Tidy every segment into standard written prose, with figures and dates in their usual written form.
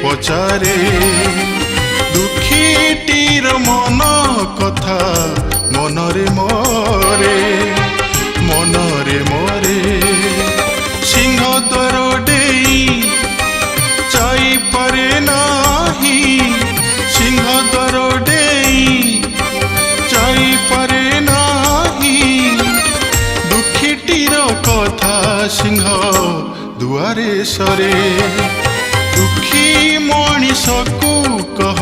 पचारे दुखीटीर मन कथा मनरे मोरे सिंह द्वार डेई जाई पारे नाही सिंह द्वार डेई जाई पारे नाही दुखीटीर कथा सिंह दुआरे सरे दुखी मनीष को कह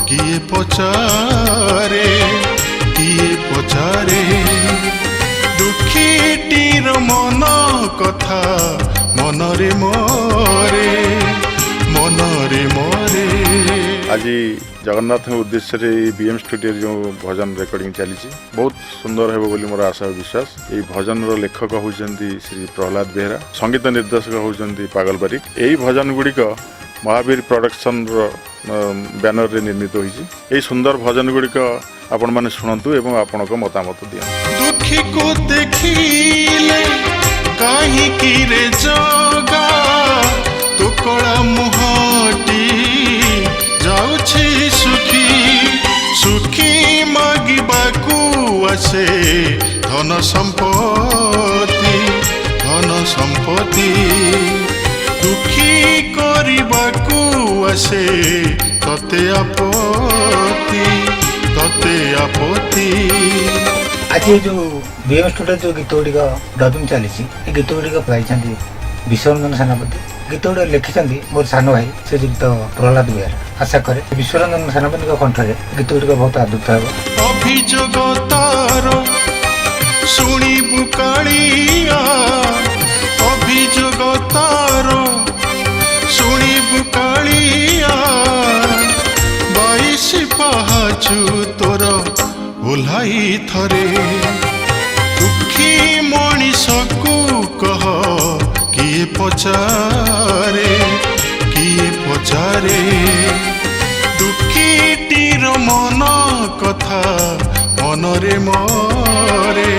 किए पचारे दुखीटीर मन कथा मनरे मोरे आज जगन्नाथ उद्देश्य रे बीएम स्टूडियो जो भजन रेकर्डिंग चली बहुत सुंदर है बोली मोर आशा विश्वास। ये भजन रो लेखक होउचंती श्री प्रहलाद बेहरा, संगीत निर्देशक होउचंती पागल बारिक। यही भजन गुड़िक महावीर प्रोडक्शन रो बैनर रे निर्मित होइछि। एई सुंदर भजन गुड़िक आपण माने सुनंतु एवं आपण को मतामत दियंतु। दुखी को देखिले काहे की रे जगा तो कळा मुहटी जाउछि सुखी मागिबाकू आसे धन संपत्ति दुखी करबाकू आसे तते आपत्ति। आज जो बीएम स्टूडियो जो गीत गुड़िक डबिंग चली गीत गुड़िक गाई विश्वरंजन सेनापति गीत गुड़ लिखिं मोर सान भाई से गीत प्रहलाद बेहरा। आशा करे विश्वरंजन सेनापति कंठरे गीत गुड़िक बहुत आदृत हो। अभियोग तार शुणी बुकालिया अभियोग तार शुणी बुकालिया 22 पाहाचु तोर ओल्हाई थरे दुखी मनीष को कह किए पचारे दुखीटीर मन कथा मनरे मोरे